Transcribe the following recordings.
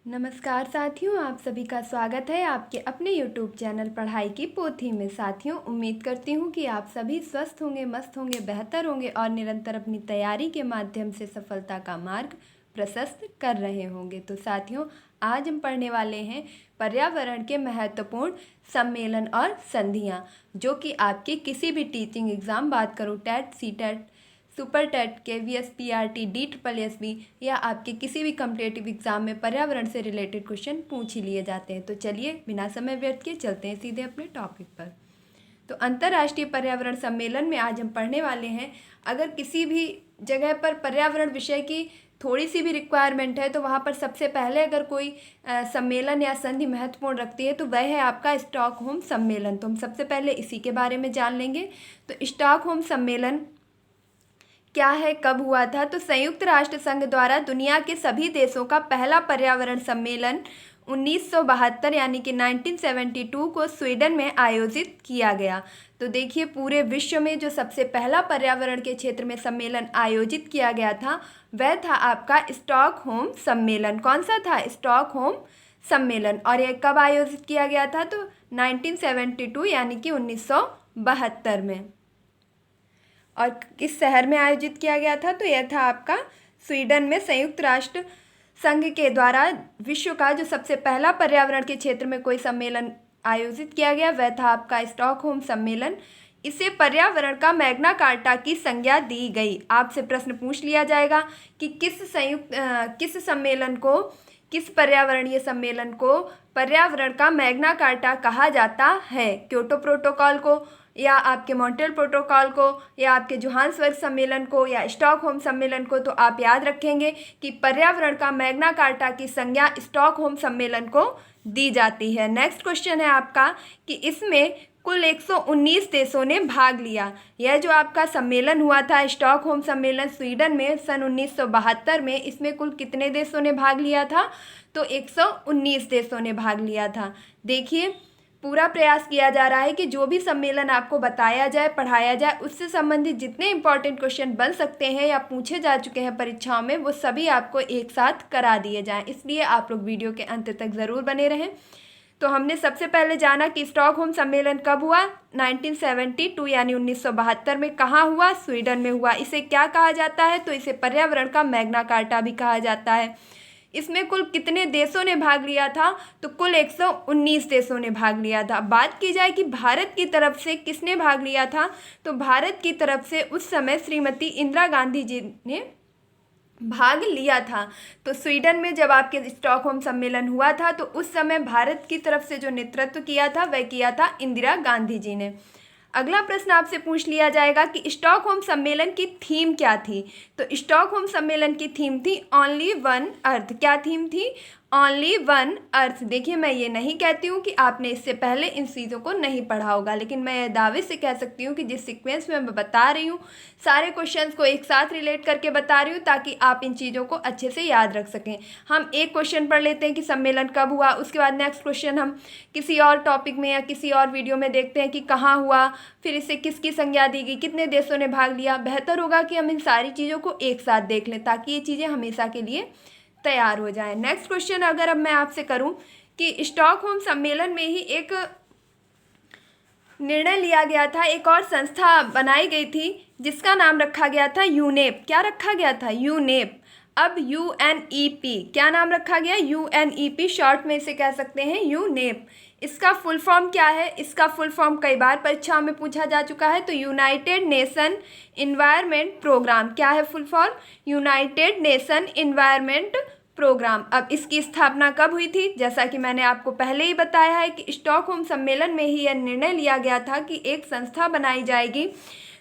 नमस्कार साथियों, आप सभी का स्वागत है आपके अपने YouTube चैनल पढ़ाई की पोथी में। साथियों, उम्मीद करती हूँ कि आप सभी स्वस्थ होंगे, मस्त होंगे, बेहतर होंगे और निरंतर अपनी तैयारी के माध्यम से सफलता का मार्ग प्रशस्त कर रहे होंगे। तो साथियों, आज हम पढ़ने वाले हैं पर्यावरण के महत्वपूर्ण सम्मेलन और संधियाँ, जो कि आपके किसी भी टीचिंग एग्ज़ाम, बात करूँ TET, C TET, super TET, KVS, PRT, DSSB या आपके किसी भी कम्पिटेटिव एग्जाम में पर्यावरण से रिलेटेड क्वेश्चन पूछ ही लिए जाते हैं। तो चलिए बिना समय व्यर्थ किए चलते हैं सीधे अपने टॉपिक पर। तो अंतर्राष्ट्रीय पर्यावरण सम्मेलन में आज हम पढ़ने वाले हैं, अगर किसी भी जगह पर पर्यावरण विषय की थोड़ी सी भी रिक्वायरमेंट है तो वहाँ पर सबसे पहले अगर कोई सम्मेलन या संधि महत्वपूर्ण रखती है तो वह है आपका स्टॉकहोम सम्मेलन। तो हम सबसे पहले इसी के बारे में जान लेंगे। तो स्टॉकहोम सम्मेलन क्या है, कब हुआ था? तो संयुक्त राष्ट्र संघ द्वारा दुनिया के सभी देशों का पहला पर्यावरण सम्मेलन 1972 यानी कि 1972 को स्वीडन में आयोजित किया गया। तो देखिए, पूरे विश्व में जो सबसे पहला पर्यावरण के क्षेत्र में सम्मेलन आयोजित किया गया था वह था आपका स्टॉकहोम सम्मेलन। कौन सा था? स्टॉकहोम सम्मेलन। और यह कब आयोजित किया गया था? तो 1972 यानी कि 1972 में। और किस शहर में आयोजित किया गया था? तो यह था आपका स्वीडन में। संयुक्त राष्ट्र संघ के द्वारा विश्व का जो सबसे पहला पर्यावरण के क्षेत्र में कोई सम्मेलन आयोजित किया गया वह था आपका स्टॉकहोम सम्मेलन। इसे पर्यावरण का मैग्ना कार्टा की संज्ञा दी गई। आपसे प्रश्न पूछ लिया जाएगा कि किस सम्मेलन को, किस पर्यावरणीय सम्मेलन को पर्यावरण का मैग्ना कार्टा कहा जाता है? क्योटो प्रोटोकॉल को, या आपके मॉन्ट्रियल प्रोटोकॉल को, या आपके जोहान्सबर्ग सम्मेलन को, या स्टॉकहोम सम्मेलन को? तो आप याद रखेंगे कि पर्यावरण का मैग्ना कार्टा की संज्ञा स्टॉकहोम सम्मेलन को दी जाती है। नेक्स्ट क्वेश्चन है आपका कि इसमें कुल 119 देशों ने भाग लिया। यह जो आपका सम्मेलन हुआ था स्टॉकहोम सम्मेलन स्वीडन में सन 1972 में, इसमें कुल कितने देशों ने भाग लिया था? तो 119 देशों ने भाग लिया था। देखिए, पूरा प्रयास किया जा रहा है कि जो भी सम्मेलन आपको बताया जाए, पढ़ाया जाए, उससे संबंधित जितने इंपॉर्टेंट क्वेश्चन बन सकते हैं या पूछे जा चुके हैं परीक्षाओं में, वो सभी आपको एक साथ करा दिए जाएं। इसलिए आप लोग वीडियो के अंत तक ज़रूर बने रहें। तो हमने सबसे पहले जाना कि स्टॉकहोम सम्मेलन कब हुआ? 1972 यानी 1972 में। कहाँ हुआ? स्वीडन में हुआ। इसे क्या कहा जाता है? तो इसे पर्यावरण का मैग्ना कार्टा भी कहा जाता है। इसमें कुल कितने देशों ने भाग लिया था? तो कुल 119 देशों ने भाग लिया था। बात की जाए कि भारत की तरफ से किसने भाग लिया था, तो भारत की तरफ से उस समय श्रीमती इंदिरा गांधी जी ने भाग लिया था। तो स्वीडन में जब आपके स्टॉकहोम सम्मेलन हुआ था तो उस समय भारत की तरफ से जो नेतृत्व किया था वह किया था इंदिरा गांधी जी ने। अगला प्रश्न आपसे पूछ लिया जाएगा कि स्टॉकहोम सम्मेलन की थीम क्या थी? तो स्टॉकहोम सम्मेलन की थीम थी ओनली वन अर्थ। क्या थीम थी? Only one earth. देखिए, मैं ये नहीं कहती हूँ कि आपने इससे पहले इन चीज़ों को नहीं पढ़ा होगा, लेकिन मैं ये दावे से कह सकती हूँ कि जिस सीक्वेंस में मैं बता रही हूँ, सारे क्वेश्चंस को एक साथ रिलेट करके बता रही हूँ ताकि आप इन चीज़ों को अच्छे से याद रख सकें। हम एक क्वेश्चन पढ़ लेते हैं कि सम्मेलन कब हुआ, उसके बाद नेक्स्ट क्वेश्चन हम किसी और टॉपिक में या किसी और वीडियो में देखते हैं कि कहाँ हुआ, फिर इसे किसकी संज्ञा दी गई, कितने देशों ने भाग लिया। बेहतर होगा कि हम इन सारी चीज़ों को एक साथ देख लें ताकि ये चीज़ें हमेशा के लिए तैयार हो जाए। नेक्स्ट क्वेश्चन अगर अब मैं आपसे करूं कि स्टॉकहोम सम्मेलन में ही एक निर्णय लिया गया था, एक और संस्था बनाई गई थी जिसका नाम रखा गया था यूनेप। क्या रखा गया था? यूनेप। अब UNEP क्या नाम रखा गया? UNEP, शॉर्ट में इसे कह सकते हैं यूनेप। इसका फुल फॉर्म क्या है? इसका फुल फॉर्म कई बार परीक्षाओं में पूछा जा चुका है। तो यूनाइटेड नेशन इन्वायरमेंट प्रोग्राम। क्या है full form? United Nation Environment Programme. अब इसकी स्थापना कब हुई थी? जैसा कि मैंने आपको पहले ही बताया है कि स्टॉकहोम सम्मेलन में ही यह निर्णय लिया गया था कि एक संस्था बनाई जाएगी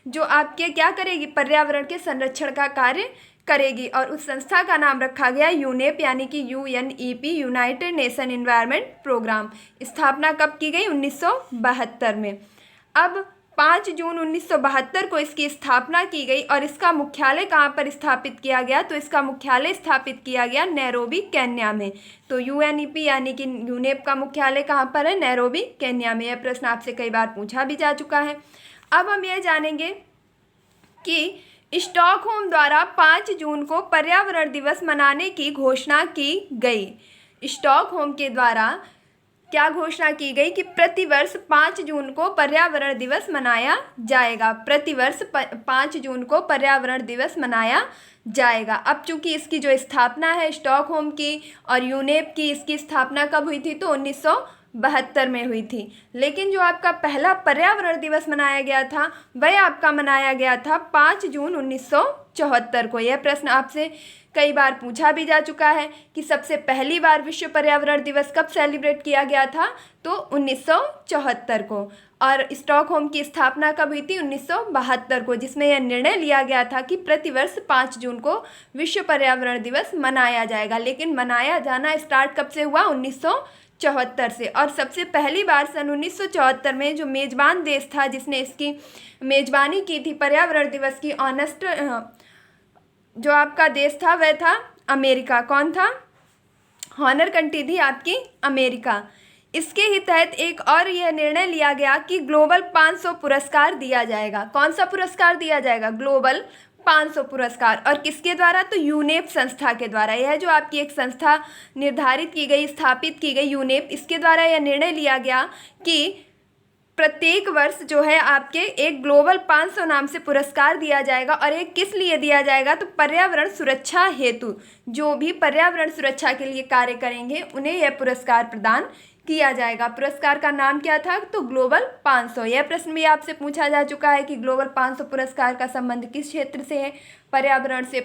जो आपके क्या करेगी? पर्यावरण के संरक्षण का कार्य करेगी, और उस संस्था का नाम रखा गया यूनेप यानी कि UNEP, United Nation Environment Programme. स्थापना कब की गई? 1972 में। अब 5 जून 1972 को इसकी स्थापना की गई और इसका मुख्यालय कहाँ पर स्थापित किया गया? तो इसका मुख्यालय स्थापित किया गया नैरोबी, केन्या में। तो UNEP यानी कि यूनेप का मुख्यालय कहाँ पर है? नैरोबी, केन्या में। यह प्रश्न आपसे कई बार पूछा भी जा चुका है। अब हम यह जानेंगे कि स्टॉकहोम द्वारा 5 जून को पर्यावरण दिवस मनाने की घोषणा की गई। स्टॉकहोम के द्वारा क्या घोषणा की गई कि प्रतिवर्ष 5 जून को पर्यावरण दिवस मनाया जाएगा। प्रतिवर्ष 5 जून को पर्यावरण दिवस मनाया जाएगा। अब चूंकि इसकी जो स्थापना है स्टॉकहोम की और यूनेप की, इसकी स्थापना कब हुई थी? तो 1972 में हुई थी। लेकिन जो आपका पहला पर्यावरण दिवस मनाया गया था वह आपका मनाया गया था 5 जून 1974 को। यह प्रश्न आपसे कई बार पूछा भी जा चुका है कि सबसे पहली बार विश्व पर्यावरण दिवस कब सेलिब्रेट किया गया था? तो 1974 को। और स्टॉकहोम की स्थापना कब हुई थी? 1972 को, जिसमें यह निर्णय लिया गया था कि प्रतिवर्ष 5 जून को विश्व पर्यावरण दिवस मनाया जाएगा। लेकिन मनाया जाना स्टार्ट कब से हुआ? 1974 से। और सबसे पहली बार सन 1974 में जो मेज़बान देश था जिसने इसकी मेज़बानी की थी पर्यावरण दिवस की, ऑनेस्ट जो आपका देश था वह था अमेरिका। कौन था? हॉनर कंट्री थी आपकी अमेरिका। इसके ही तहत एक और यह निर्णय लिया गया कि ग्लोबल 500 पुरस्कार दिया जाएगा। कौन सा पुरस्कार दिया जाएगा? ग्लोबल 500 पुरस्कार। और किसके द्वारा? तो यूनेप संस्था के द्वारा। यह जो आपकी एक संस्था निर्धारित की गई, स्थापित की गई यूनेप, इसके द्वारा यह निर्णय लिया गया कि प्रत्येक वर्ष जो है आपके एक ग्लोबल 500 नाम से पुरस्कार दिया जाएगा। और एक किस लिए दिया जाएगा? तो पर्यावरण सुरक्षा हेतु जो भी पर्यावरण सुरक्षा के लिए कार्य करेंगे उन्हें यह पुरस्कार प्रदान किया जाएगा। पुरस्कार का नाम क्या था? तो ग्लोबल 500। यह प्रश्न भी आपसे पूछा जा चुका है कि ग्लोबल 500 पुरस्कार का संबंध किस क्षेत्र से है? पर्यावरण से,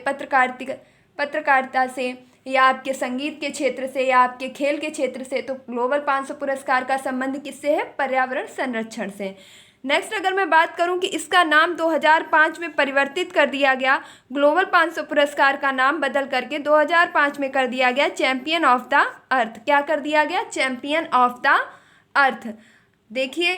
पत्रकारिता से, या आपके संगीत के क्षेत्र से, या आपके खेल के क्षेत्र से। तो ग्लोबल 500 पुरस्कार का संबंध किससे है? पर्यावरण संरक्षण से। नेक्स्ट अगर मैं बात करूं कि इसका नाम 2005 में परिवर्तित कर दिया गया। ग्लोबल 500 पुरस्कार का नाम बदल करके 2005 में कर दिया गया चैंपियन ऑफ द अर्थ। क्या कर दिया गया? Champion of the earth. देखिए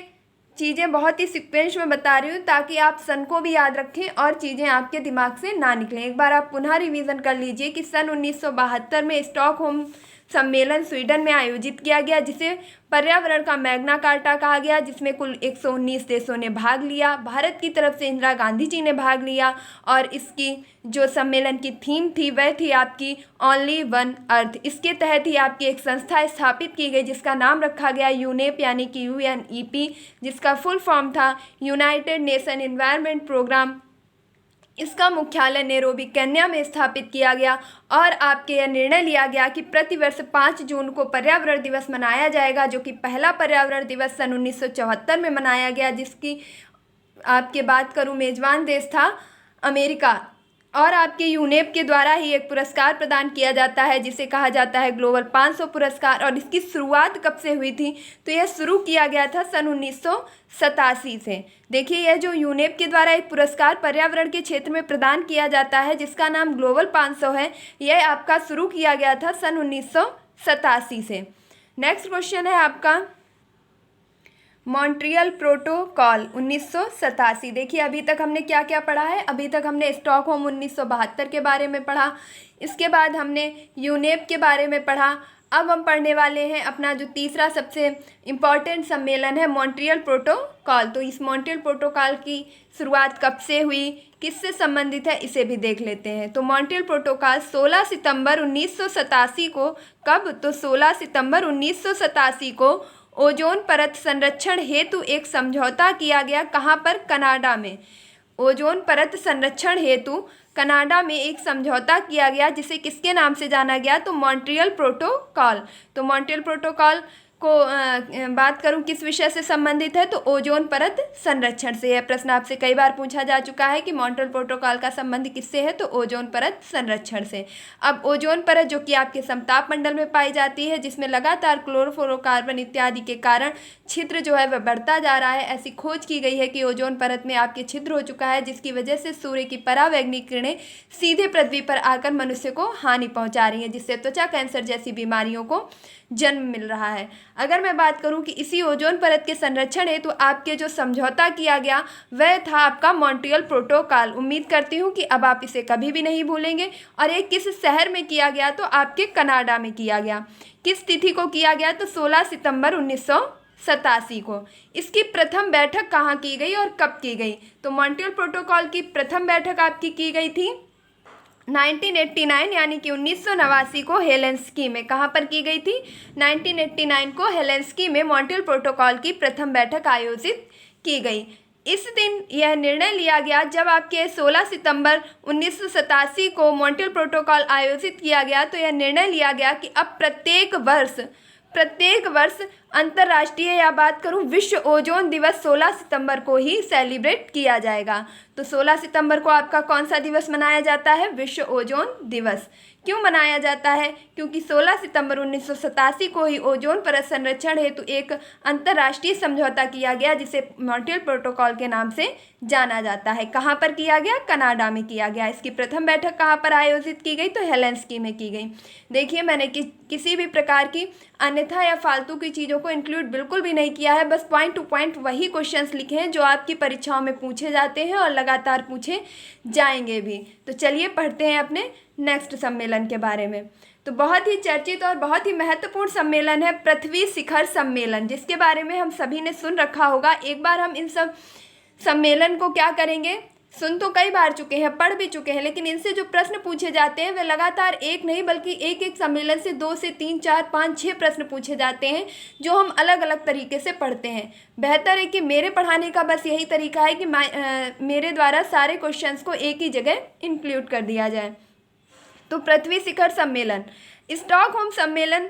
चीज़ें बहुत ही सीक्वेंस में बता रही हूँ ताकि आप सन को भी याद रखें और चीज़ें आपके दिमाग से ना निकलें। एक बार आप पुनः रिवीजन कर लीजिए कि सन 1972 में स्टॉकहोम सम्मेलन स्वीडन में आयोजित किया गया, जिसे पर्यावरण का मैग्ना कार्टा कहा गया, जिसमें कुल 119 देशों ने भाग लिया। भारत की तरफ से इंदिरा गांधी जी ने भाग लिया। और इसकी जो सम्मेलन की थीम थी वह थी आपकी ओनली वन अर्थ। इसके तहत ही आपकी एक संस्था स्थापित की गई जिसका नाम रखा गया यूनेप, यानी कि UNEP, जिसका फुल फॉर्म था यूनाइटेड नेशन एनवायरनमेंट प्रोग्राम। इसका मुख्यालय नैरोबी केन्या में स्थापित किया गया। और आपके यह निर्णय लिया गया कि प्रतिवर्ष 5 जून को पर्यावरण दिवस मनाया जाएगा, जो कि पहला पर्यावरण दिवस सन 1974 में मनाया गया, जिसकी आपके बात करूं मेजबान देश था अमेरिका। और आपके यूनेप के द्वारा ही एक पुरस्कार प्रदान किया जाता है जिसे कहा जाता है ग्लोबल 500 पुरस्कार। और इसकी शुरुआत कब से हुई थी? तो यह शुरू किया गया था सन 1987 से। देखिए यह जो यूनेप के द्वारा एक पुरस्कार पर्यावरण के क्षेत्र में प्रदान किया जाता है जिसका नाम ग्लोबल 500 है, यह आपका शुरू किया गया था सन 1987 से। नेक्स्ट क्वेश्चन है आपका मॉन्ट्रियल प्रोटोकॉल 1987। देखिए अभी तक हमने क्या क्या पढ़ा है? अभी तक हमने स्टॉकहोम 1972 के बारे में पढ़ा, इसके बाद हमने यूनेप के बारे में पढ़ा। अब हम पढ़ने वाले हैं अपना जो तीसरा सबसे इम्पॉर्टेंट सम्मेलन है मॉन्ट्रियल प्रोटोकॉल। तो इस मॉन्ट्रियल प्रोटोकॉल की शुरुआत कब से हुई, किससे संबंधित है, इसे भी देख लेते हैं। तो मॉन्ट्रियल प्रोटोकॉल 16 सितंबर 1987 को, कब? तो 16 सितंबर 1987 को ओजोन परत संरक्षण हेतु एक समझौता किया गया। कहाँ पर? कनाडा में। ओजोन परत संरक्षण हेतु कनाडा में एक समझौता किया गया जिसे किसके नाम से जाना गया? तो मॉन्ट्रियल प्रोटोकॉल। तो मॉन्ट्रियल प्रोटोकॉल को बात करूं किस विषय से संबंधित है? तो ओजोन परत संरक्षण से। यह प्रश्न आपसे कई बार पूछा जा चुका है कि मॉन्ट्रियल प्रोटोकॉल का संबंध किससे है? तो ओजोन परत संरक्षण से। अब ओजोन परत जो कि आपके समताप मंडल में पाई जाती है, जिसमें लगातार क्लोरोफ्लोरोकार्बन इत्यादि के कारण छिद्र जो है वह बढ़ता जा रहा है। ऐसी खोज की गई है कि ओजोन परत में आपके छिद्र हो चुका है, जिसकी वजह से सूर्य की परावैंगनी किरणें सीधे पृथ्वी पर आकर मनुष्य को हानि पहुंचा रही हैं, जिससे त्वचा कैंसर जैसी बीमारियों को जन्म मिल रहा है। अगर मैं बात करूं कि इसी ओजोन परत के संरक्षण है तो आपके जो समझौता किया गया वह था आपका मॉन्ट्रियल प्रोटोकॉल। उम्मीद करती हूं कि अब आप इसे कभी भी नहीं भूलेंगे। और ये किस शहर में किया गया? तो आपके कनाडा में किया गया। किस तिथि को किया गया? तो 16 सितंबर 1987 को। इसकी प्रथम बैठक कहाँ की गई और कब की गई? तो मॉन्ट्रियल प्रोटोकॉल की प्रथम बैठक आपकी की गई थी 1989 यानी कि 1989 को हेलेंस्की में कहाँ पर की गई थी? 1989 को हेलेंस्की में मॉन्ट्रियल प्रोटोकॉल की प्रथम बैठक आयोजित की गई। इस दिन यह निर्णय लिया गया जब आपके 16 सितंबर 1987 को मॉन्ट्रियल प्रोटोकॉल आयोजित किया गया, तो यह निर्णय लिया गया कि अब प्रत्येक वर्ष अंतर्राष्ट्रीय या बात करूं विश्व ओजोन दिवस 16 सितंबर को ही सेलिब्रेट किया जाएगा। तो 16 सितंबर को आपका कौन सा दिवस मनाया जाता है? विश्व ओजोन दिवस। क्यों मनाया जाता है? क्योंकि 16 सितंबर 1987 को ही ओजोन परत संरक्षण हेतु एक अंतर्राष्ट्रीय समझौता किया गया, जिसे मॉन्ट्रियल प्रोटोकॉल के नाम से जाना जाता है। कहाँ पर किया गया? कनाडा में किया गया। इसकी प्रथम बैठक कहाँ पर आयोजित की गई? तो हेलेंस्की में की गई। देखिए, मैंने किसी भी प्रकार की अन्यथा या फालतू की चीज़ों को इंक्लूड बिल्कुल भी नहीं किया है, बस पॉइंट टू पॉइंट वही क्वेश्चंस लिखे हैं जो आपकी परीक्षाओं में पूछे जाते हैं और लगातार पूछे जाएंगे भी। तो चलिए पढ़ते हैं अपने नेक्स्ट सम्मेलन के बारे में। तो बहुत ही चर्चित और बहुत ही महत्वपूर्ण सम्मेलन है पृथ्वी शिखर सम्मेलन, जिसके बारे में हम सभी ने सुन रखा होगा। एक बार हम इन सब सम्मेलन को क्या करेंगे, सुन तो कई बार चुके हैं, पढ़ भी चुके हैं, लेकिन इनसे जो प्रश्न पूछे जाते हैं वे लगातार एक नहीं बल्कि एक एक सम्मेलन से 2 से 3, 4, 5, 6 प्रश्न पूछे जाते हैं, जो हम अलग अलग तरीके से पढ़ते हैं। बेहतर है कि मेरे पढ़ाने का बस यही तरीका है कि मेरे द्वारा सारे क्वेश्चंस को एक ही जगह इंक्लूड कर दिया जाए। तो पृथ्वी शिखर सम्मेलन, स्टॉकहोम सम्मेलन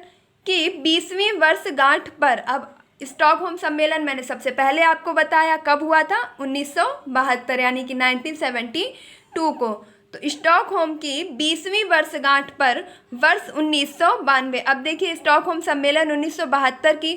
की 20वीं वर्षगांठ पर, अब स्टॉकहोम सम्मेलन मैंने सबसे पहले आपको बताया कब हुआ था? 1972 यानी कि 1972 को। तो स्टॉकहोम की 20वीं वर्षगांठ पर वर्ष 1992, अब देखिए स्टॉकहोम सम्मेलन 1972 की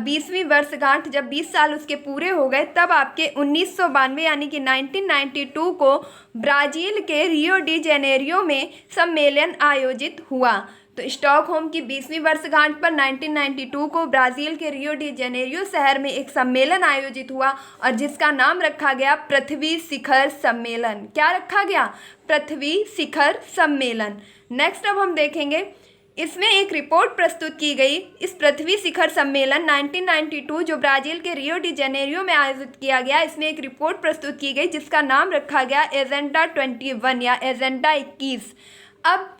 20वीं वर्षगांठ, जब 20 साल उसके पूरे हो गए, तब आपके 1992 यानी कि 1992 को ब्राज़ील के रियो डी जेनेरियो में सम्मेलन आयोजित हुआ। तो स्टॉकहोम की 20वीं वर्षगांठ पर 1992 को ब्राज़ील के रियो डी जेनेरियो शहर में एक सम्मेलन आयोजित हुआ और जिसका नाम रखा गया पृथ्वी शिखर सम्मेलन। क्या रखा गया? पृथ्वी शिखर सम्मेलन। नेक्स्ट अब हम देखेंगे, इसमें एक रिपोर्ट प्रस्तुत की गई। इस पृथ्वी शिखर सम्मेलन 1992 जो ब्राज़ील के रियो डी जेनेरियो में आयोजित किया गया, इसमें एक रिपोर्ट प्रस्तुत की गई जिसका नाम रखा गया एजेंडा 21 या एजेंडा 21। अब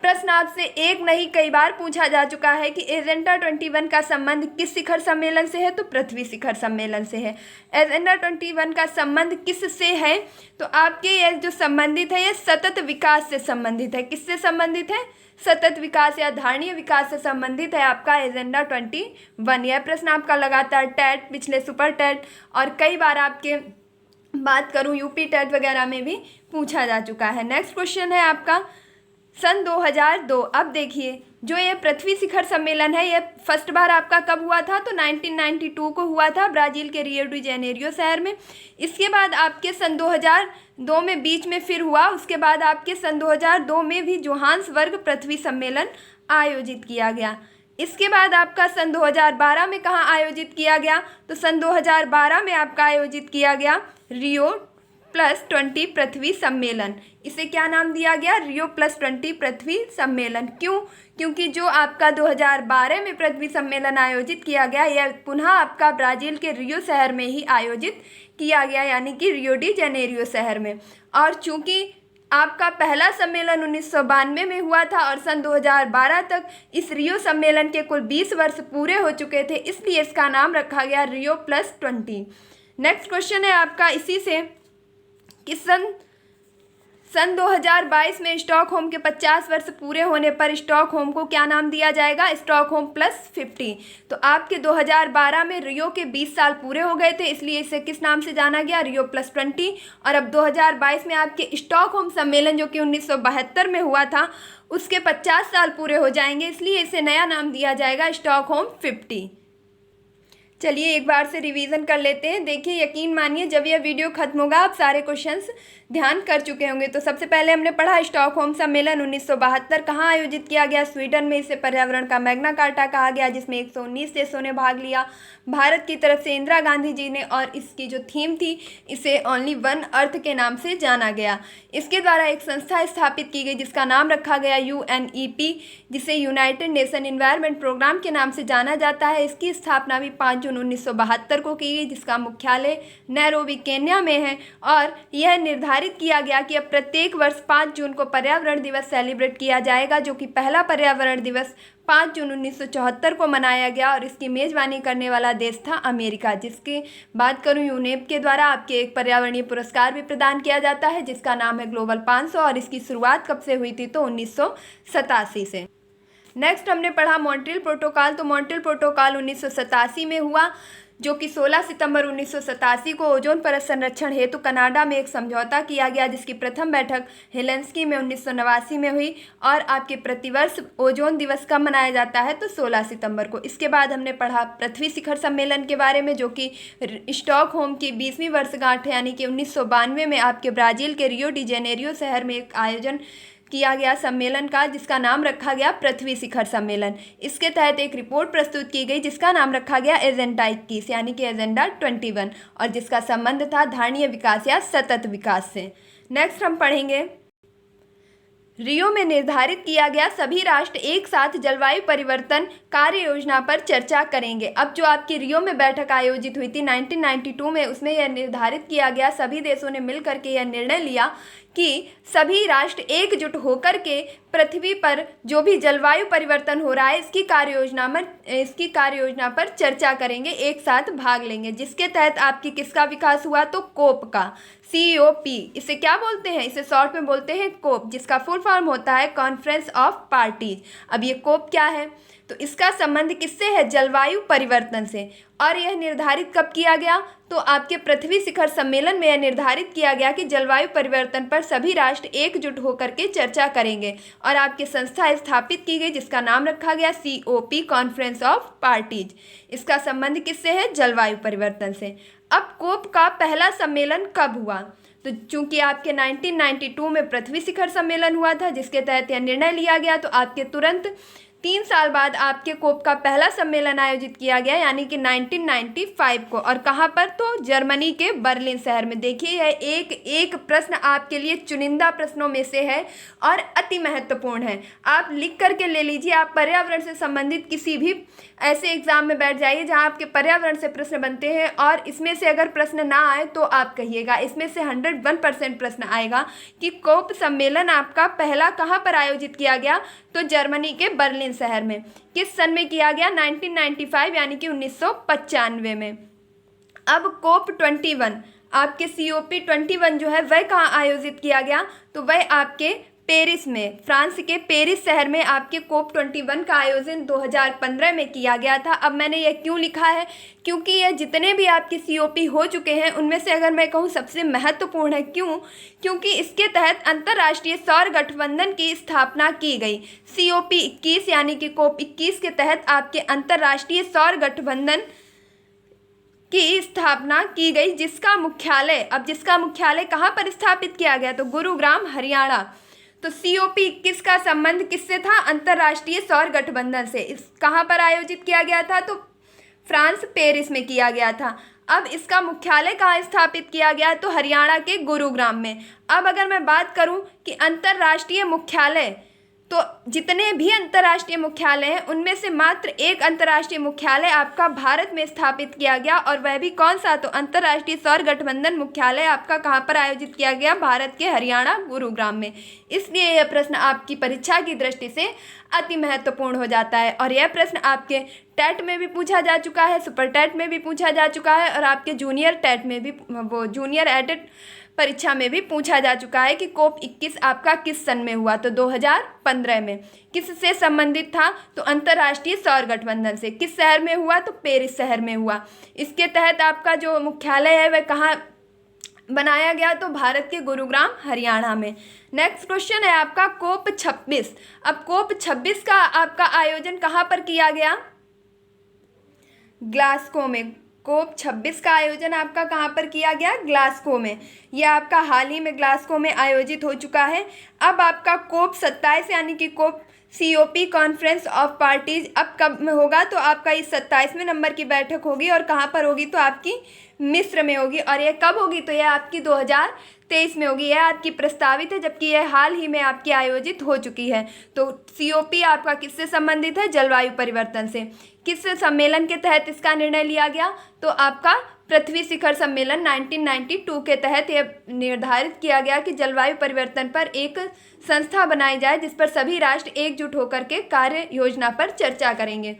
प्रश्न आपसे एक नहीं कई बार पूछा जा चुका है कि एजेंडा 21 का संबंध किस शिखर सम्मेलन से है? तो पृथ्वी शिखर सम्मेलन से है। एजेंडा 21 का संबंध किससे है? तो आपके ये जो संबंधित है, ये सतत विकास से संबंधित है। किससे संबंधित है? सतत विकास या धारणीय विकास से संबंधित है आपका एजेंडा 21। यह प्रश्न आपका लगातार टेट, पिछले सुपर टेट और कई बार आपके बात करूँ यूपी टेट वगैरह में भी पूछा जा चुका है। नेक्स्ट क्वेश्चन है आपका सन 2002। अब देखिए, जो ये पृथ्वी शिखर सम्मेलन है, ये फर्स्ट बार आपका कब हुआ था? तो 1992 को हुआ था ब्राज़ील के रियो डी जेनेरियो शहर में। इसके बाद आपके सन 2002 में बीच में फिर हुआ। उसके बाद आपके सन 2002 में भी जोहान्सबर्ग पृथ्वी सम्मेलन आयोजित किया गया। इसके बाद आपका सन 2012 में कहाँ आयोजित किया गया? तो सन 2012 में आपका आयोजित किया गया रियो +20 पृथ्वी सम्मेलन। इसे क्या नाम दिया गया? रियो +20 पृथ्वी सम्मेलन। क्यों? क्योंकि जो आपका 2012 में पृथ्वी सम्मेलन आयोजित किया गया, यह पुनः आपका ब्राज़ील के रियो शहर में ही आयोजित किया गया, यानी कि रियो डी जेनेरियो शहर में। और चूंकि आपका पहला सम्मेलन 1992 में हुआ था और सन 2012 तक इस रियो सम्मेलन के कुल 20 वर्ष पूरे हो चुके थे, इसलिए इसका नाम रखा गया रियो +20। नेक्स्ट क्वेश्चन है आपका इसी से कि सन 2022 में स्टॉकहोम के 50 वर्ष पूरे होने पर स्टॉकहोम को क्या नाम दिया जाएगा? स्टॉकहोम +50। तो आपके 2012 में रियो के 20 साल पूरे हो गए थे, इसलिए इसे किस नाम से जाना गया? रियो +20। और अब 2022 में आपके स्टॉकहोम सम्मेलन जो कि 1972 में हुआ था, उसके 50 साल पूरे हो जाएंगे, इसलिए इसे नया नाम दिया जाएगा स्टॉकहोम 50। चलिए एक बार से रिवीजन कर लेते हैं। देखिए, यकीन मानिए जब यह वीडियो खत्म होगा आप सारे क्वेश्चंस ध्यान कर चुके होंगे। तो सबसे पहले हमने पढ़ा स्टॉकहोम सम्मेलन 1972 कहाँ आयोजित किया गया? स्वीडन में। इसे पर्यावरण का मैग्ना कार्टा कहा गया, जिसमें 119 देशों ने भाग लिया। भारत की तरफ से इंदिरा गांधी जी ने, और इसकी जो थीम थी, इसे ओनली वन अर्थ के नाम से जाना गया। इसके द्वारा एक संस्था स्थापित की गई जिसका नाम रखा गया UNEP, जिसे यूनाइटेड नेशन एनवायरनमेंट प्रोग्राम के नाम से जाना जाता है। इसकी स्थापना भी 5 जून 1972 को की गई, जिसका मुख्यालय नैरोबी केन्या में है। और यह निर्धारित किया गया कि अब प्रत्येक वर्ष 5 जून को पर्यावरण दिवस सेलिब्रेट किया जाएगा, जो कि पहला पर्यावरण दिवस 5 जून 1974 को मनाया गया और इसकी मेज़बानी करने वाला देश था अमेरिका। जिसकी बात करूं, यूनेप के द्वारा आपके एक पर्यावरणीय पुरस्कार भी प्रदान किया जाता है, जिसका नाम है ग्लोबल 500, और इसकी शुरुआत कब से हुई थी, तो 1987 से। नेक्स्ट हमने पढ़ा मॉन्ट्रियल प्रोटोकॉल। तो मॉन्ट्रियल प्रोटोकॉल 1987 में हुआ, जो कि 16 सितंबर 1987 को ओजोन परत संरक्षण हेतु कनाडा में एक समझौता किया गया, जिसकी प्रथम बैठक हेलेंस्की में 1989 में हुई। और आपके प्रतिवर्ष ओजोन दिवस कब मनाया जाता है, तो 16 सितंबर को। इसके बाद हमने पढ़ा पृथ्वी शिखर सम्मेलन के बारे में, जो कि स्टॉकहोम की 20वीं वर्षगांठ है, यानी कि 1992 में आपके ब्राज़ील के रियो डी जेनेरियो शहर में एक आयोजन किया गया सम्मेलन का, जिसका नाम रखा गया पृथ्वी शिखर सम्मेलन। इसके तहत एक रिपोर्ट प्रस्तुत की गई, जिसका नाम रखा गया एजेंडा 21, यानी कि एजेंडा 21, और जिसका संबंध था धारणीय विकास या सतत विकास से। नेक्स्ट हम पढ़ेंगे, रियो में निर्धारित किया गया सभी राष्ट्र एक साथ जलवायु परिवर्तन कार्य योजना पर चर्चा करेंगे। अब जो आपकी रियो में बैठक आयोजित हुई थी 1992 में, उसमें यह निर्धारित किया गया, सभी देशों ने मिलकर के यह निर्णय लिया कि सभी राष्ट्र एकजुट होकर के पृथ्वी पर जो भी जलवायु परिवर्तन हो रहा है इसकी कार्य योजना पर चर्चा करेंगे, एक साथ भाग लेंगे। जिसके तहत आपकी किसका विकास हुआ, तो कोप का, COP। इसे क्या बोलते हैं, इसे शॉर्ट में बोलते हैं कोप, जिसका फुल फॉर्म होता है कॉन्फ्रेंस ऑफ पार्टीज। अब ये कोप क्या है, तो इसका संबंध किससे है, जलवायु परिवर्तन से। और यह निर्धारित कब किया गया, तो आपके पृथ्वी शिखर सम्मेलन में यह निर्धारित किया गया कि जलवायु परिवर्तन पर सभी राष्ट्र एकजुट होकर के चर्चा करेंगे, और आपकी संस्था स्थापित की गई, जिसका नाम रखा गया COP, कॉन्फ्रेंस ऑफ पार्टीज। इसका संबंध किससे है, जलवायु परिवर्तन से। अब कोप का पहला सम्मेलन कब हुआ, तो चूंकि आपके 1992 में पृथ्वी शिखर सम्मेलन हुआ था, जिसके तहत यह निर्णय लिया गया, तो आपके तुरंत 3 साल बाद आपके कोप का पहला सम्मेलन आयोजित किया गया, यानी कि 1995 को। और कहाँ पर, तो जर्मनी के बर्लिन शहर में। देखिए यह एक प्रश्न आपके लिए चुनिंदा प्रश्नों में से है और अति महत्वपूर्ण है। आप लिख करके ले लीजिए। आप पर्यावरण से संबंधित किसी भी ऐसे एग्जाम में बैठ जाइए जहाँ आपके पर्यावरण से प्रश्न बनते हैं, और इसमें से अगर प्रश्न ना आए तो आप कहिएगा। इसमें से 101% प्रश्न आएगा कि कोप सम्मेलन आपका पहला कहाँ पर आयोजित किया गया, तो जर्मनी के बर्लिन शहर में। किस सन में किया गया, 1995, यानी कि 1995 में। अब कोप 21, आपके COP 21 जो है वह कहाँ आयोजित किया गया, तो वह आपके पेरिस में, फ्रांस के पेरिस शहर में आपके कोप 21 का आयोजन 2015 में किया गया था। अब मैंने यह क्यों लिखा है, क्योंकि यह जितने भी आपके COP हो चुके हैं उनमें से अगर मैं कहूँ सबसे महत्वपूर्ण है। क्यों, क्योंकि इसके तहत अंतर्राष्ट्रीय सौर गठबंधन की स्थापना की गई। COP 21 यानी कि कोप 21 के तहत आपके अंतर्राष्ट्रीय सौर गठबंधन की स्थापना की गई, जिसका मुख्यालय कहाँ पर स्थापित किया गया, तो गुरुग्राम, हरियाणा। तो COP 21 का संबंध किससे था, अंतर्राष्ट्रीय सौर गठबंधन से। इस कहाँ पर आयोजित किया गया था, तो फ्रांस पेरिस में किया गया था। अब इसका मुख्यालय कहाँ स्थापित किया गया, तो हरियाणा के गुरुग्राम में। अब अगर मैं बात करूं कि अंतर्राष्ट्रीय मुख्यालय, तो जितने भी अंतर्राष्ट्रीय मुख्यालय हैं उनमें से मात्र एक अंतर्राष्ट्रीय मुख्यालय आपका भारत में स्थापित किया गया, और वह भी कौन सा, तो अंतर्राष्ट्रीय सौर गठबंधन मुख्यालय आपका कहाँ पर आयोजित किया गया, भारत के हरियाणा गुरुग्राम में। इसलिए यह प्रश्न आपकी परीक्षा की दृष्टि से अति महत्वपूर्ण हो जाता है। और यह प्रश्न आपके टेट में भी पूछा जा चुका है, सुपर टेट में भी पूछा जा चुका है, और आपके जूनियर टेट में भी, वो जूनियर एडेड परीक्षा में भी पूछा जा चुका है कि कोप 21 आपका किस सन में हुआ, तो 2015 में। किससे संबंधित था, तो अंतर्राष्ट्रीय सौर गठबंधन से। किस शहर में हुआ, तो पेरिस शहर में हुआ। इसके तहत आपका जो मुख्यालय है वह कहाँ बनाया गया, तो भारत के गुरुग्राम, हरियाणा में। नेक्स्ट क्वेश्चन है आपका कोप 26। अब कोप 26 का आपका आयोजन कहाँ पर किया गया, ग्लासगो में। कोप 26 का आयोजन आपका कहाँ पर किया गया, ग्लासगो में। यह आपका हाल ही में ग्लासगो में आयोजित हो चुका है। अब आपका कोप 27 यानी कि कोप COP कॉन्फ्रेंस ऑफ पार्टीज अब कब में होगा, तो आपका इस 27वें नंबर की बैठक होगी और कहाँ पर होगी, तो आपकी मिस्र में होगी। और यह कब होगी, तो यह आपकी 2023 में होगी। यह आपकी प्रस्तावित है, जबकि यह हाल ही में आपकी आयोजित हो चुकी है। तो COP आपका किससे संबंधित है, जलवायु परिवर्तन से। किस सम्मेलन के तहत इसका निर्णय लिया गया, तो आपका पृथ्वी शिखर सम्मेलन 1992 के तहत यह निर्धारित किया गया कि जलवायु परिवर्तन पर एक संस्था बनाई जाए जिस पर सभी राष्ट्र एकजुट होकर के कार्य योजना पर चर्चा करेंगे।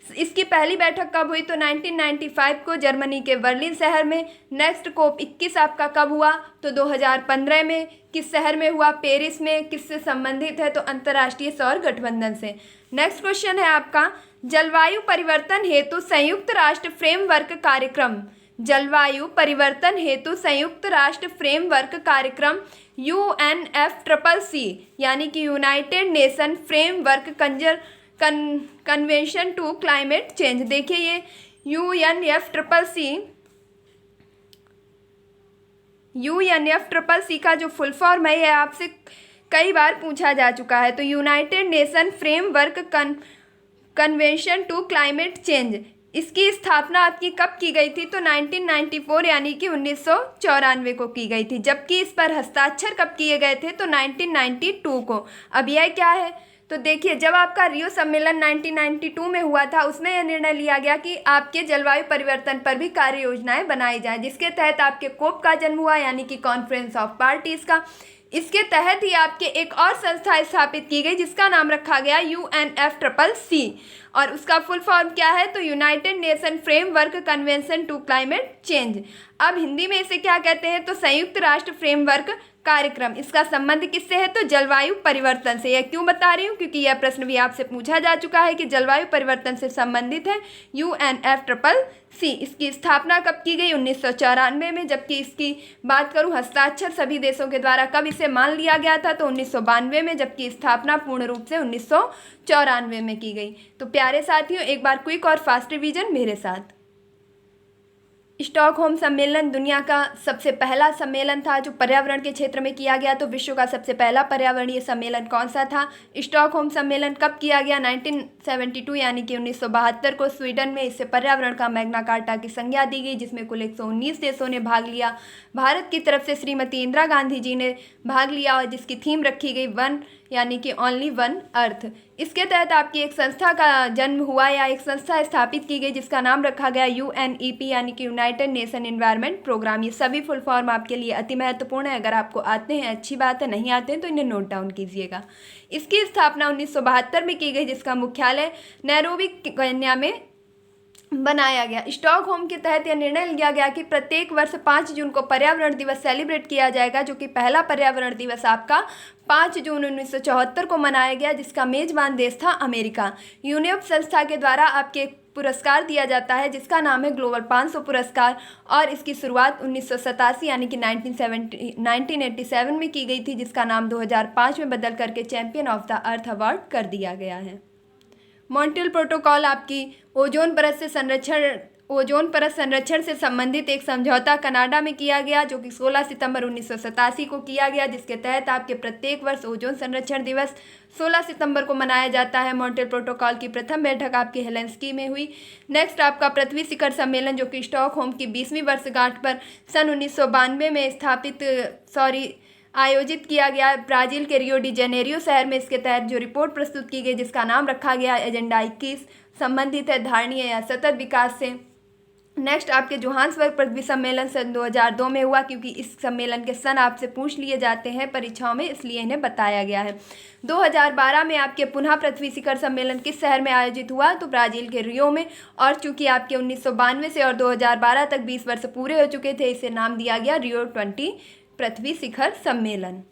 इसकी पहली बैठक कब हुई, तो 1995 को जर्मनी के बर्लिन शहर में। नेक्स्ट COP 21 आपका कब हुआ, तो 2015 में। किस शहर में हुआ, पेरिस में। किससे संबंधित है, तो अंतर्राष्ट्रीय सौर गठबंधन से। नेक्स्ट क्वेश्चन है आपका, जलवायु परिवर्तन हेतु संयुक्त राष्ट्र फ्रेमवर्क कार्यक्रम। जलवायु परिवर्तन हेतु संयुक्त राष्ट्र फ्रेमवर्क कार्यक्रम UNFCCC यानी कि United Nation Framework Convention to Climate Change. देखिए ये UNFCCC का जो फुल फॉर्म है यह आपसे कई बार पूछा जा चुका है। तो United Nation Framework Convention to Climate Change, इसकी स्थापना आपकी कब की गई थी, तो 1994 यानी कि 1994 को की गई थी। जबकि इस पर हस्ताक्षर कब किए गए थे, तो 1992 को। अब यह क्या है, तो देखिए जब आपका रियो सम्मेलन 1992 में हुआ था, उसमें यह निर्णय लिया गया कि आपके जलवायु परिवर्तन पर भी कार्य योजनाएं बनाई जाएं, जिसके तहत आपके COP का जन्म हुआ यानी कि कॉन्फ्रेंस ऑफ पार्टीज का। इसके तहत ही आपके एक और संस्था स्थापित की गई जिसका नाम रखा गया UNFCCC और उसका फुल फॉर्म क्या है, तो United Nation Framework Convention to Climate Change. अब हिंदी में इसे क्या कहते हैं, तो संयुक्त राष्ट्र फ्रेमवर्क कार्यक्रम। इसका संबंध किससे है, तो जलवायु परिवर्तन से। यह क्यों बता रही हूँ, क्योंकि यह प्रश्न भी आपसे पूछा जा चुका है कि जलवायु परिवर्तन से संबंधित है UNFCCC। इसकी स्थापना कब की गई, 1994 में। जबकि इसकी बात करूँ हस्ताक्षर सभी देशों के द्वारा कब इसे मान लिया गया था, तो 1992 में। जबकि स्थापना पूर्ण रूप से 1994 में की गई। तो प्यारे साथियों, एक बार क्विक और फास्ट रिवीजन मेरे साथ। स्टॉकहोम सम्मेलन दुनिया का सबसे पहला सम्मेलन था जो पर्यावरण के क्षेत्र में किया गया। तो विश्व का सबसे पहला पर्यावरणीय सम्मेलन कौन सा था, स्टॉकहोम सम्मेलन कब किया गया, 1972 यानी कि 1972 को स्वीडन में। इससे पर्यावरण का मैग्ना कार्टा की संज्ञा दी गई, जिसमें कुल 119 देशों ने भाग लिया। भारत की तरफ से श्रीमती इंदिरा गांधी जी ने भाग लिया और जिसकी थीम रखी गई वन यानी कि ओनली वन अर्थ। इसके तहत आपकी एक संस्था का जन्म हुआ या एक संस्था स्थापित की गई जिसका नाम रखा गया UNEP यानी कि यूनाइटेड नेशन एनवायरनमेंट प्रोग्राम। ये सभी फुल फॉर्म आपके लिए अति महत्वपूर्ण है। अगर आपको आते हैं अच्छी बात है, नहीं आते हैं तो इन्हें नोट डाउन कीजिएगा। इसकी स्थापना 1972 में की गई जिसका मुख्यालय नैरोबी केन्या में बनाया गया। स्टॉकहोम के तहत यह निर्णय लिया गया कि प्रत्येक वर्ष 5 जून को पर्यावरण दिवस सेलिब्रेट किया जाएगा, जो कि पहला पर्यावरण दिवस आपका 5 जून 1974 को मनाया गया, जिसका मेजबान देश था अमेरिका। यूनेप संस्था के द्वारा आपके पुरस्कार दिया जाता है जिसका नाम है ग्लोबल 500 पुरस्कार और इसकी शुरुआत 1987 यानी कि 1987 में की गई थी, जिसका नाम 2005 में बदल करके champion of the earth award कर दिया गया है। मॉन्ट्रियल प्रोटोकॉल आपकी ओजोन परत संरक्षण से संबंधित एक समझौता कनाडा में किया गया, जो कि 16 सितंबर 1987 को किया गया, जिसके तहत आपके प्रत्येक वर्ष ओजोन संरक्षण दिवस 16 सितंबर को मनाया जाता है। मॉन्ट्रियल प्रोटोकॉल की प्रथम बैठक आपकी हेलेंस्की में हुई। नेक्स्ट आपका पृथ्वी शिखर सम्मेलन, जो कि स्टॉकहोम की 20वीं वर्षगांठ पर सन 1992 में आयोजित किया गया ब्राज़ील के रियो डी जेनेरियो शहर में। इसके तहत जो रिपोर्ट प्रस्तुत की गई जिसका नाम रखा गया एजेंडा 21 संबंधित है धारणीय या सतत विकास से। नेक्स्ट आपके जोहान्सबर्ग पृथ्वी सम्मेलन सन 2002 में हुआ, क्योंकि इस सम्मेलन के सन आपसे पूछ लिए जाते हैं परीक्षाओं में, इसलिए इन्हें बताया गया है। 2012 में आपके पुनः पृथ्वी शिखर सम्मेलन किस शहर में आयोजित हुआ, तो ब्राज़ील के रियो में। और चूंकि आपके 1992 से और 2012 तक 20 वर्ष पूरे हो चुके थे, इसे नाम दिया गया रियो 20 पृथ्वी शिखर सम्मेलन।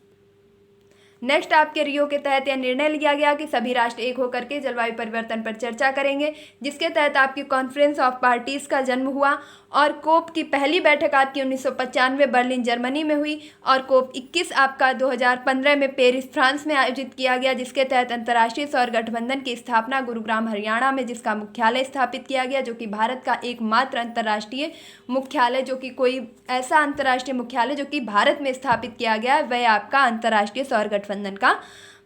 नेक्स्ट आपके रियो के तहत यह निर्णय लिया गया कि सभी राष्ट्र एक होकर के जलवायु परिवर्तन पर चर्चा करेंगे, जिसके तहत आपकी कॉन्फ्रेंस ऑफ पार्टीज का जन्म हुआ। और कोप की पहली बैठक आपकी 1995 बर्लिन जर्मनी में हुई और कोप 21 आपका 2015 में पेरिस फ्रांस में आयोजित किया गया, जिसके तहत अंतर्राष्ट्रीय सौर गठबंधन की स्थापना गुरुग्राम हरियाणा में, जिसका मुख्यालय स्थापित किया गया, जो कि भारत का एकमात्र अंतर्राष्ट्रीय मुख्यालय, जो कि कोई ऐसा अंतर्राष्ट्रीय मुख्यालय जो कि भारत में स्थापित किया गया है, वह आपका अंतर्राष्ट्रीय सौर गठबंधन का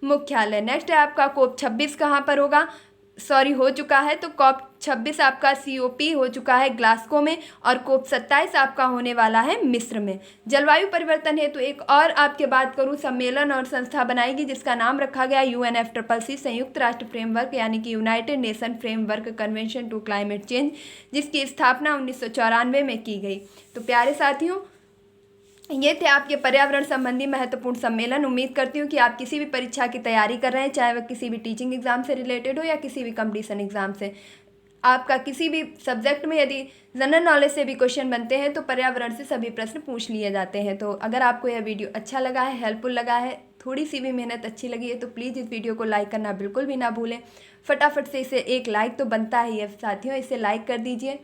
मुख्यालय। नेक्स्ट है आपका COP 26 कहाँ पर होगा, सॉरी हो चुका है, तो COP 26 आपका COP हो चुका है ग्लासगो में, और COP 27 आपका होने वाला है मिस्र में। जलवायु परिवर्तन हेतु एक और आपके बात करूँ सम्मेलन और संस्था बनाएगी जिसका नाम रखा गया UNFCCC, संयुक्त राष्ट्र फ्रेमवर्क, यानी कि United Nation Framework Convention to Climate Change, जिसकी स्थापना 1994 में की गई। तो प्यारे साथियों, ये थे आपके पर्यावरण संबंधी महत्वपूर्ण सम्मेलन। उम्मीद करती हूँ कि आप किसी भी परीक्षा की तैयारी कर रहे हैं, चाहे वह किसी भी टीचिंग एग्जाम से रिलेटेड हो या किसी भी कंपटीशन एग्जाम से, आपका किसी भी सब्जेक्ट में यदि जनरल नॉलेज से भी क्वेश्चन बनते हैं तो पर्यावरण से सभी प्रश्न पूछ लिए जाते हैं। तो अगर आपको यह वीडियो अच्छा लगा है, हेल्पफुल लगा है, थोड़ी सी भी मेहनत अच्छी लगी है, तो प्लीज़ इस वीडियो को लाइक करना बिल्कुल भी ना भूलें। फटाफट से इसे एक लाइक तो बनता ही है साथियों, इसे लाइक कर दीजिए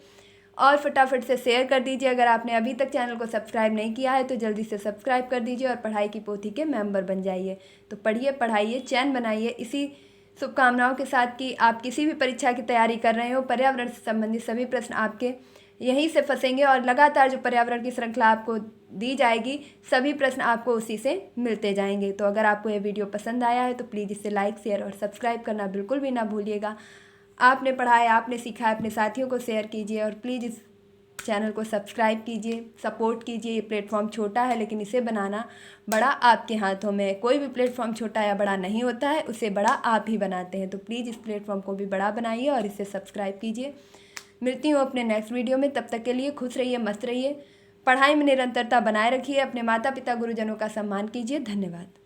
और फटाफट से शेयर कर दीजिए। अगर आपने अभी तक चैनल को सब्सक्राइब नहीं किया है तो जल्दी से सब्सक्राइब कर दीजिए और पढ़ाई की पोथी के मेंबर बन जाइए। तो पढ़िए, पढ़ाइए, चैन बनाइए। इसी शुभकामनाओं के साथ कि आप किसी भी परीक्षा की तैयारी कर रहे हो, पर्यावरण से संबंधित सभी प्रश्न आपके यहीं से फंसेंगे और लगातार जो पर्यावरण की श्रृंखला आपको दी जाएगी, सभी प्रश्न आपको उसी से मिलते जाएंगे। तो अगर आपको यह वीडियो पसंद आया है तो प्लीज़ इसे लाइक, शेयर और सब्सक्राइब करना बिल्कुल भी ना भूलिएगा। आपने पढ़ाया, आपने सीखा, अपने साथियों को शेयर कीजिए और प्लीज़ इस चैनल को सब्सक्राइब कीजिए, सपोर्ट कीजिए। ये प्लेटफॉर्म छोटा है लेकिन इसे बनाना बड़ा आपके हाथों में है। कोई भी प्लेटफॉर्म छोटा या बड़ा नहीं होता है, उसे बड़ा आप ही बनाते हैं। तो प्लीज़ इस प्लेटफॉर्म को भी बड़ा बनाइए और इसे सब्सक्राइब कीजिए। मिलती हूँ अपने नेक्स्ट वीडियो में, तब तक के लिए खुश रहिए, मस्त रहिए, पढ़ाई में निरंतरता बनाए रखिए, अपने माता पिता गुरुजनों का सम्मान कीजिए। धन्यवाद।